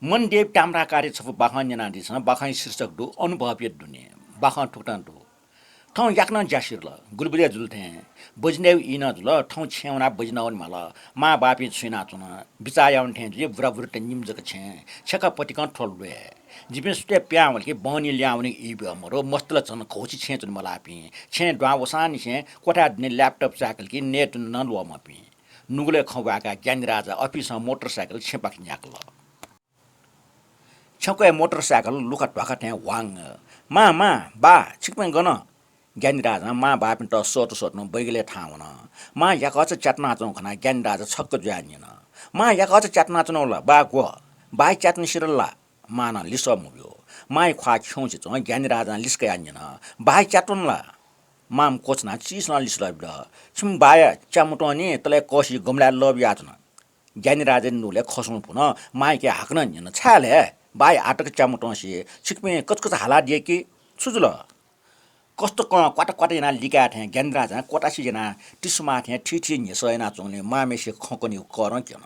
मनदेव टाम्राकारी छफ बाखान जनादि छ बाखान शीर्षक दु अनुभव दुने बाखान ठुक्टान दु ठौ याक्न जासिर ल गुलबुलिया जुल्थे बजनेव इन जुल ठौ छेउना बजनाउन माल मा बापी छुइना चुन बिचायाउन थे जे बुरा बुरा त निम जक छे छका पटिकन ठोलवे जिबे सुते प्यावल के बनी ल्याउने इ मरो मस्तल चन खोची छे चुन मलापी छे द्वा वसानी छे कोठा ने ल्यापटप साइकल कि नेट न लो मपी नुगले खवाका ज्ञान राजा अफिस मोटरसाइकल छेपाक न्याकल छकै मोटरसाइकल लुखा ढाका थे वाङ मा बा छिकमै गन ज्ञानी राजा मा बापिन त सोट सोट्नु बैगले ठाउन मा याकच च्याट्ना चौ खना ज्ञानी राजा छक्क ज्यानिन मा याकच च्याट्ना चौ ल बा गो बाइ च्याट्न सिरल्ला मान लिस मुग्यो माइ ख्वा छौच चौ ज्ञानी राजा लिस्कै आनिन बाइ च्याट्न ल माम कोचना चिस न लिस लबिद छिम बाय च्यामुटनी तले कोसी गमला लब याचन ज्ञानी राजा नुले खसुन पुन माइ के हाक्न निन छाले बाई आटक च्यामुटसी छिकमे कचकच हाला दिए कि छुजुल कस्तो क्वाटा क्वाटा जना लिका थे ज्ञानराजा कोटासी जना टिसुमा थे ठिठी निसयना चोने मामेसे खकनी कर केन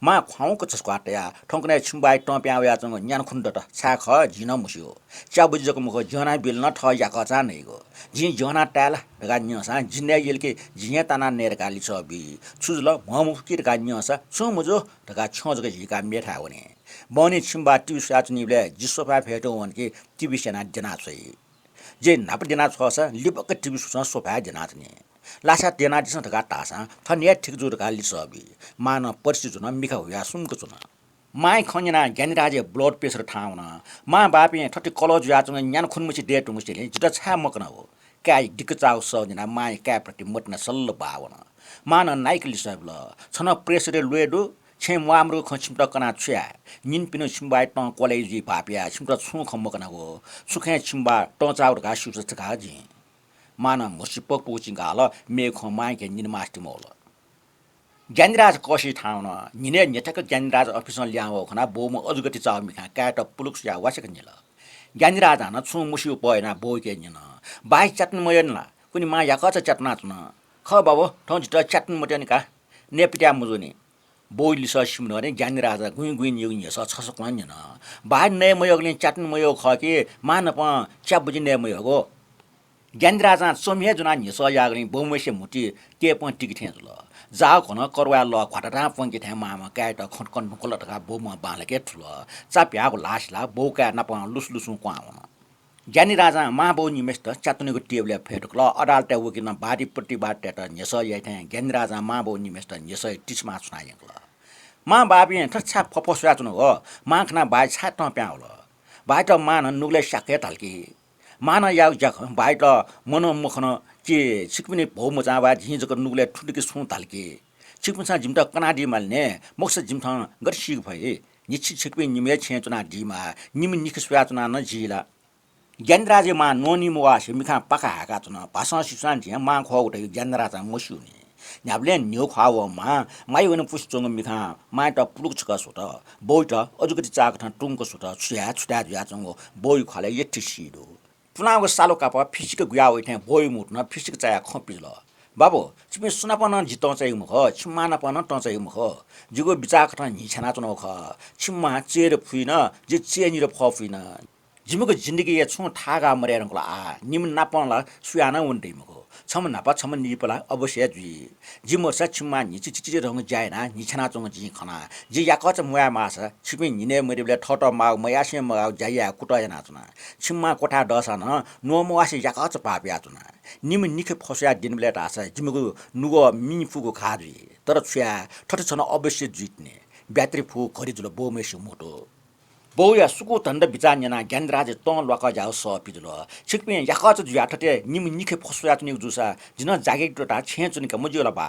मा ख्वाउको छस्क्वाटया ठंकने छिम्बाई टप्यावया चंग न्यान खुण्ड त छाख झिन मुस्यो च्या बुजिजको मुख जना बिल न ठ याक चा नैगो झि जना टाला ढगा न्यसा झिन्या यलके झिया ताना नेरका लिछबी छुजुल ममुफकिर का न्यसा छु मुजो ढगा छजको झिका मेठा हुने बनी छिम्बा टिउ साचनीले जिसोफा फेटो वनके टिबी सेना जना छै जे नाप जना छस लिपक टिबी सुसा सोफा जना छने लासा तेना दिस ढगा तासा थने ठिक जुर का लिछबी मान परसि जुन मिखा हुया सुनको जुन माइ खन्जना ज्ञानराजे ब्लड प्रेसर ठाउन मा बापे ठट्टी कलज याचङ न्यान खुनमुछि डेट मुसिले जुटा छा मकन हो काय डिकचाउ सजना माइ काय प्रति मटना सल्ल बावन मान नाइक लिसबल छन प्रेसर लुएडु छे मुआम्रो खचिम टकना छ्या निन पिनो छिम्बाइ ट कलेजी भापिया छिम्टा छु खमकना हो सुखे छिम्बा टचाउर का सुस का जी मान मुसिपक पुचिङ गाल मे खमाइ के निन मास्ति मोल ज्ञानराज कसी ठाउन निने नेटक ज्ञानराज अफिसमा ल्याओ खना बोम अजुगति चाउ मिखा काट पुलुक्स या वासक निल ज्ञानराज न छु मुसिउ पयना बोके निन बाइ चट्न मयनला कुनि मा याकच चट्ना चुन ख बाबु ठौ जित चट्न मटनिका नेपिट्या मुजुनी बोइली सिम्न रे ज्ञानराज गुइ गुइ युनि स छसक्न निन बाइ नै मयगले चट्न मयो खके मान प च्या बुजि नै मयगो ज्ञानराज सोमिया जुना निस यागले बोमेसे मुटी के प टिकि थे जुल जाओ खन करवा ल खटरा पंके थे मामा काट खनकन नुकल टका बोमा बालके ठुल चाप्याको लासला बोका नप लुसलुसु क्वाउन ज्ञानी राजा महाबौ निमेस्ट चातुनीको टेबले फेटकल अडाल्टा वकिन बारी पट्टी बाटेट नेस याथे ज्ञानी राजा महाबौ निमेस्ट नेस टिसमा सुनायकल मा बाबी ठछा फपसया चुन हो माखना बाइ छाट प्याउल बाइट मान नुगले साके तल्की मान याउ जख बाइट मनो मुखन के छिकपिने भौ मजावा झिजक नुगले ठुटकी सु तल्की छिकपिसा जिमटा कनाडी माल्ने मोक्ष जिमथा गर्सिक भए निछि छिकपि निमे छे चुना डिमा निमि निखस्या चुना न झिला ज्ञानराजे मा नोनी मुवासे मिखा पका हाका चुन भाषा सिसान झ्या मा खो उठे ज्ञानराजा मस्युनी न्याबले न्यु खाव मा माइ वन पुष्चंग मिखा मा त पुलुक छका सोत बोइट अजुगति चाक ठ टुङको सोत छ्या छुटा ज्या चंग बोइ खाले यति सिडो पुनाको सालो काप फिसिक गुया उठे बोइ मुट्न फिसिक चाया खपिल बाबु छिमे सुनापन जित चाहिँ मुख छिमाना पन त चाहिँ मुख जुगो बिचाक ठ निछना चुन ख छिम्मा चेर फुइन जे चेनिर फफुइन जिमको जिन्दगी या छु थागा मरेरंगला आ निम नापनला सुयाना उन्दै मको छम नापा छम निपला अवश्य जुइ जिमो स छिम्मा निचि चिचि रंग जायना निछना चंग जि खना जे याकच मुया मास छिपि निने मरिबले ठट माउ मयासे माउ जाया कुटया नाचना छिम्मा कोठा दसा न नोमवासे याकच पाप्या चुना निम निखे फस्या दिनबले रासा जिमको नुगो मिफुको खाजी तर छ्या ठट छन अवश्य जित्ने ब्याट्री फु खरिजुल बोमेसु मोटो बौया सुको तण्ड बिचान्यना ज्ञानराज त लक जाओ स पिजुल छिकपे याकच जुयाठटे निम निखे फसुया चुनि जुसा जिन जागे टटा छे चुनिका मुजिला बा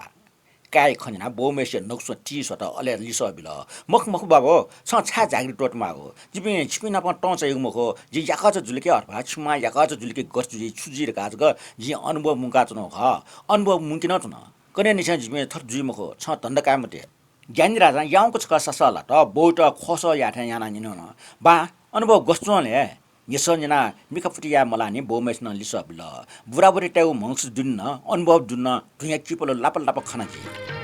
काय खनिना बोमेसे नक्सो टी सट अले लिस बिल मख मख बाबो छ छा जागे टट मागो जिपे छिपिना प ट चाहिँ मखो जि याकच जुलके अर्फा छिमा याकच जुलके गर्चु छुजिर काज ग जि अनुभव मुका चुन ख अनुभव मुकिन चुन कने निसा जिमे थर जुइ मखो छ तण्ड कामते ज्ञानी राजा याउको छका ससला त बोट खस याठा याना निन बा अनुभव गस्ट्रोले यसजना मिकफुटिया मलानी बोमेसन लिसबल बुराबुरी टाउ मंस दुन्न अनुभव दुन्न दुया चिपल लापल लाप खनाजी